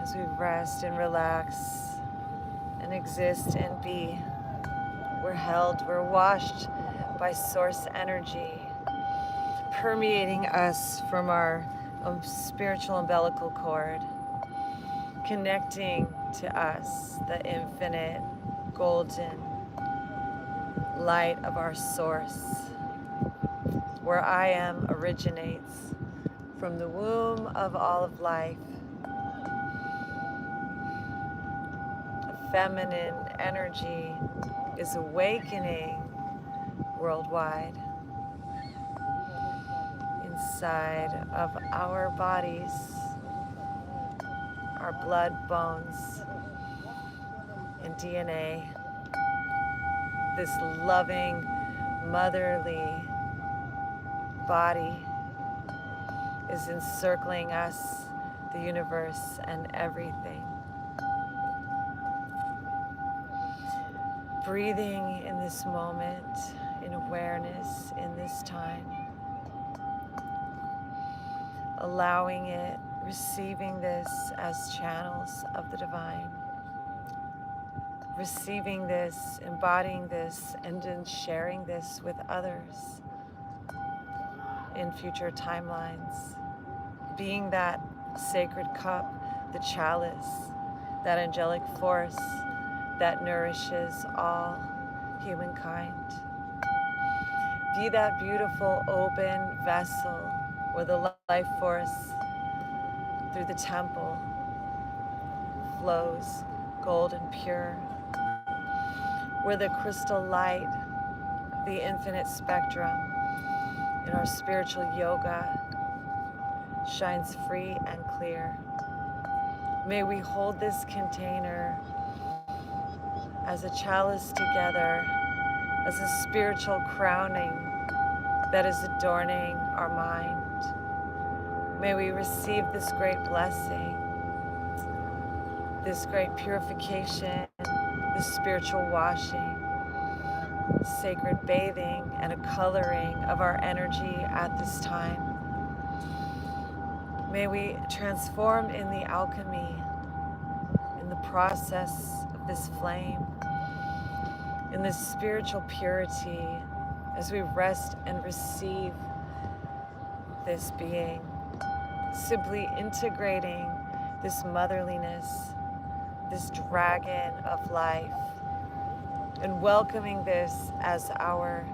Speaker 1: As we rest and relax and exist and be, we're held, we're washed by source energy, permeating us from our spiritual umbilical cord, connecting to us the infinite golden light of our source, where I am originates from the womb of all of life. Feminine energy is awakening worldwide inside of our bodies, our blood, bones, and DNA. This loving, motherly body is encircling us, the universe, and everything. breathing in this moment, in awareness, in this time. Allowing it, receiving this as channels of the divine. Receiving this, embodying this, and then sharing this with others in future timelines. Being that sacred cup, the chalice, that angelic force that nourishes all humankind. Be that beautiful open vessel where the life force through the temple flows golden pure, where the crystal light, the infinite spectrum in our spiritual yoga shines free and clear. May we hold this container as a chalice together, as a spiritual crowning that is adorning our mind. May we receive this great blessing, this great purification, this spiritual washing, sacred bathing, and a coloring of our energy at this time. May we transform in the alchemy, in the process of this flame, in this spiritual purity, as we rest and receive this being, simply integrating this motherliness, this dragon of life, and welcoming this as our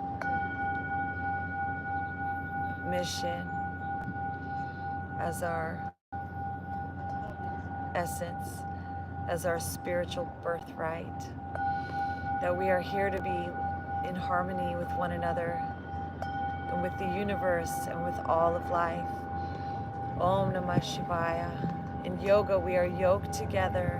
Speaker 1: mission, as our essence, as our spiritual birthright, that we are here to be in harmony with one another and with the universe and with all of life. Om Namah Shivaya. In yoga, we are yoked together,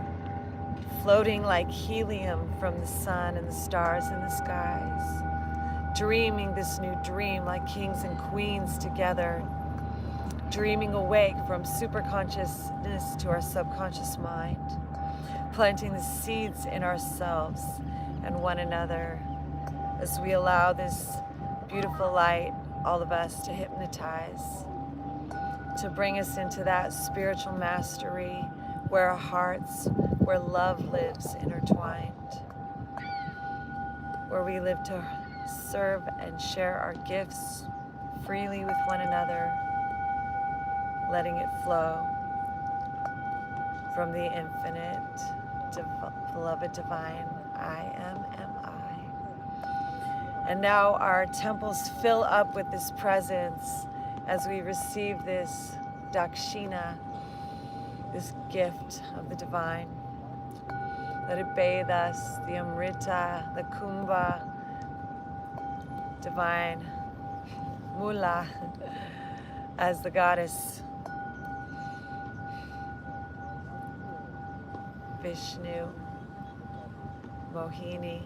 Speaker 1: floating like helium from the sun and the stars in the skies, dreaming this new dream like kings and queens together, dreaming awake from superconsciousness to our subconscious mind, planting the seeds in ourselves and one another as we allow this beautiful light, all of us, to hypnotize, to bring us into that spiritual mastery where our hearts, where love lives intertwined, where we live to serve and share our gifts freely with one another, letting it flow from the infinite, beloved divine I am I. And now our temples fill up with this presence as we receive this dakshina, this gift of the divine. Let it bathe us, the amrita, the kumbha, divine mula, as the goddess Vishnu, Mohini,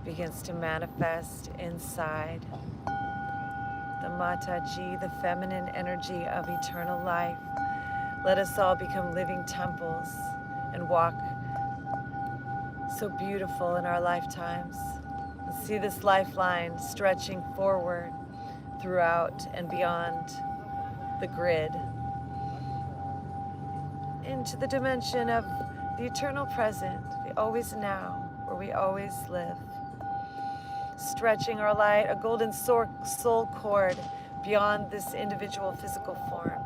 Speaker 1: begins to manifest inside. The Mataji, the feminine energy of eternal life. Let us all become living temples and walk so beautiful in our lifetimes. And see this lifeline stretching forward throughout and beyond the grid into the dimension of the eternal present, the always now, where we always live. Stretching our light, a golden soul cord beyond this individual physical form,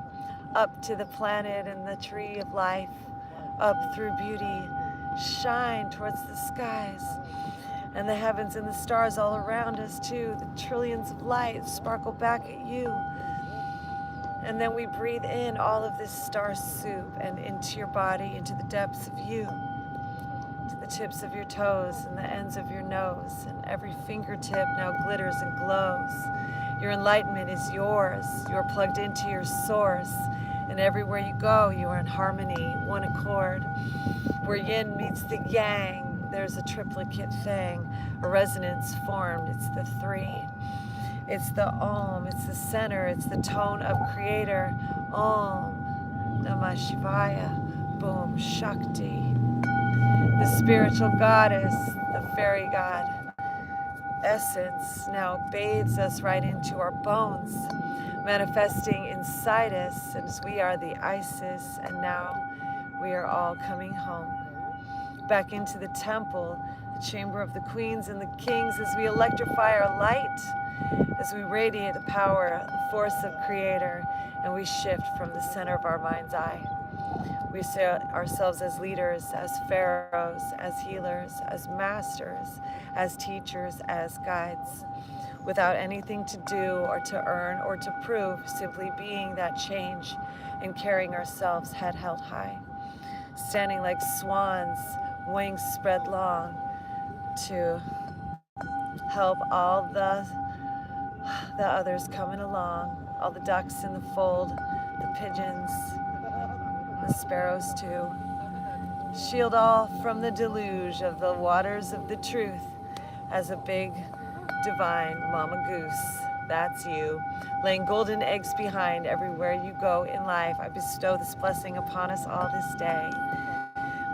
Speaker 1: up to the planet and the tree of life, up through beauty, shine towards the skies and the heavens and the stars all around us too. The trillions of light sparkle back at you. And then we breathe in all of this star soup and into your body, into the depths of you, to the tips of your toes and the ends of your nose, and every fingertip now glitters and glows. Your enlightenment is yours. You're plugged into your source, and everywhere you go, you are in harmony, one accord. Where yin meets the yang, there's a triplicate thing, a resonance formed. It's the three. It's the Om, it's the center, it's the tone of Creator. Om Namah Shivaya, Boom, Shakti. The spiritual goddess, the fairy god essence now bathes us right into our bones, manifesting inside us as we are the Isis, and now we are all coming home. Back into the temple, the chamber of the queens and the kings, as we electrify our light, as we radiate the power, the force of Creator, and we shift from the center of our mind's eye. We see ourselves as leaders, as pharaohs, as healers, as masters, as teachers, as guides, without anything to do or to earn or to prove, simply being that change and carrying ourselves head held high, standing like swans, wings spread long, to help all the others coming along, all the ducks in the fold, the pigeons, the sparrows too. Shield all from the deluge of the waters of the truth as a big divine mama goose. That's you, laying golden eggs behind everywhere you go in life. I bestow this blessing upon us all this day.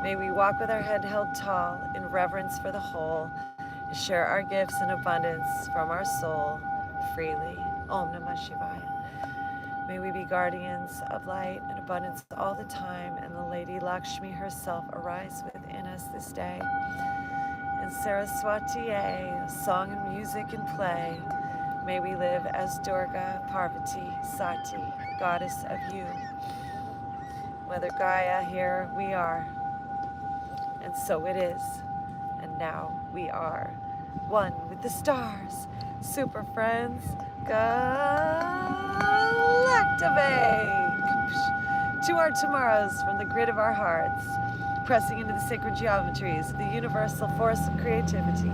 Speaker 1: May we walk with our head held tall in reverence for the whole, and share our gifts in abundance from our soul freely. Om Namah Shivaya. May we be guardians of light and abundance all the time, and the Lady Lakshmi herself arise within us this day. And Saraswati, song and music and play. May we live as Durga, Parvati, Sati, goddess of you. Mother Gaia, here we are. And so it is. And now we are one with the stars. Super friends, Galactivate! To our tomorrows from the grid of our hearts, pressing into the sacred geometries of the universal force of creativity,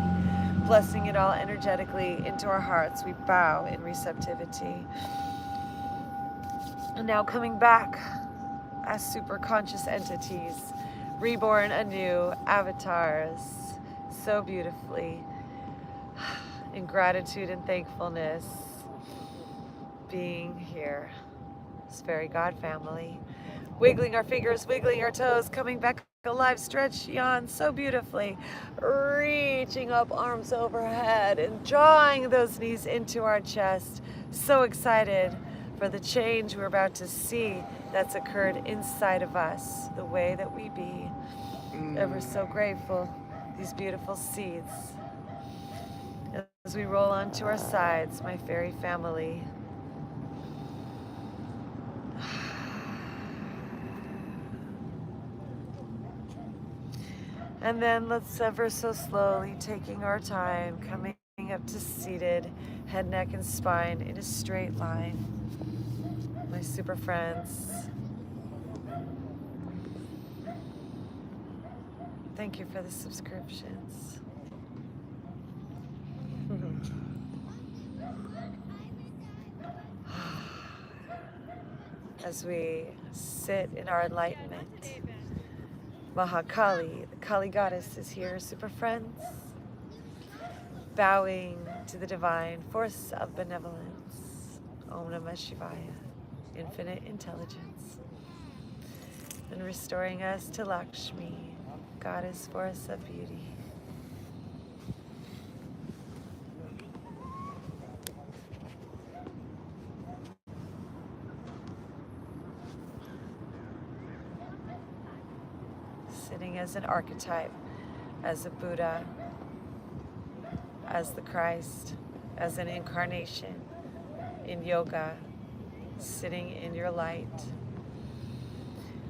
Speaker 1: blessing it all energetically into our hearts. We bow in receptivity. And now coming back as super conscious entities, reborn anew, avatars, so beautifully, in gratitude and thankfulness, being here, this fairy god family, wiggling our fingers, wiggling our toes, coming back alive, stretch, yawn so beautifully, reaching up, arms overhead, and drawing those knees into our chest, so excited for the change we're about to see that's occurred inside of us, the way that we be. Ever so grateful, these beautiful seeds. As we roll onto our sides, my fairy family. And then let's ever so slowly, taking our time, coming up to seated, head, neck, and spine in a straight line. My super friends. Thank you for the subscriptions. As we sit in our enlightenment, Mahakali, the Kali goddess, is here, super friends, bowing to the divine force of benevolence, Om Namah Shivaya, infinite intelligence, and restoring us to Lakshmi, goddess force of beauty. Sitting as an archetype, as a Buddha, as the Christ, as an incarnation in yoga, sitting in your light,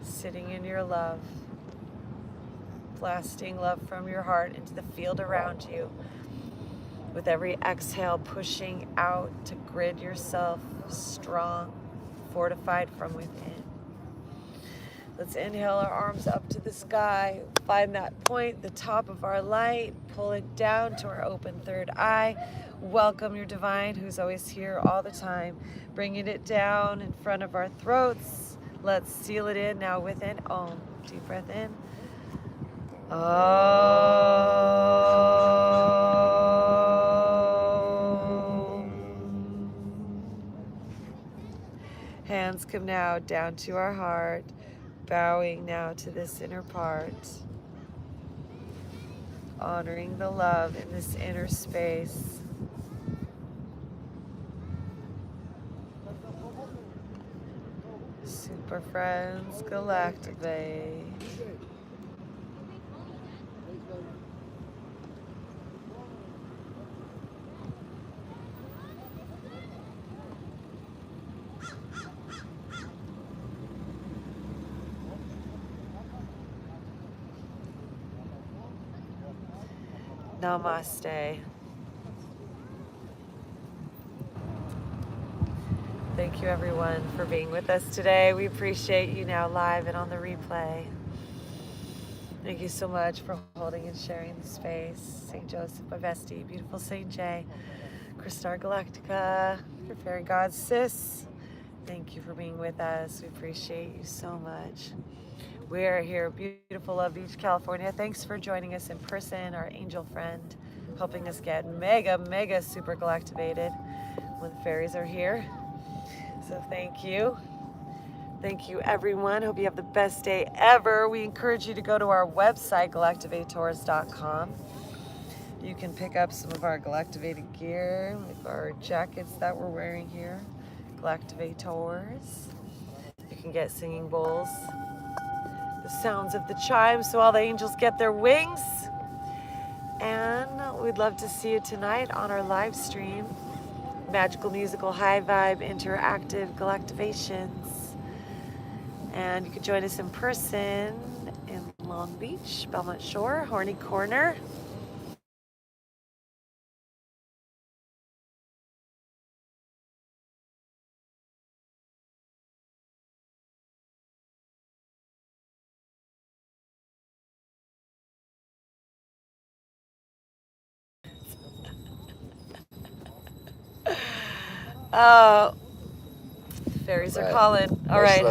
Speaker 1: sitting in your love, blasting love from your heart into the field around you, with every exhale pushing out to grid yourself strong, fortified from within. Let's inhale our arms up to the sky, find that point, the top of our light, pull it down to our open third eye. Welcome your divine who's always here all the time, bringing it down in front of our throats. Let's seal it in now with an Om. Deep breath in. Om. Hands come now down to our heart, bowing now to this inner part. honoring the love in this inner space. Super friends, Galactivate. Namaste. Thank you everyone for being with us today. We appreciate you now live and on the replay. Thank you so much for holding and sharing the space. St. Joseph, my bestie, beautiful St. J, Christar Galactica, your fairy god sis. Thank you for being with us. We appreciate you so much. We are here, beautiful Love Beach, California. Thanks for joining us in person, our angel friend, helping us get mega super galactivated when the fairies are here. So thank you. Thank you, everyone. Hope you have the best day ever. We encourage you to go to our website, galactivators.com. You can pick up some of our Galactivated gear, like our jackets that we're wearing here, Galactivators. You can get singing bowls, the sounds of the chimes, so all the angels get their wings. And we'd love to see you tonight on our live stream. Magical, musical, high vibe, interactive Galactivations. And you can join us in person in Long Beach, Belmont Shore, Horny Corner. Oh, fairies are calling. All right.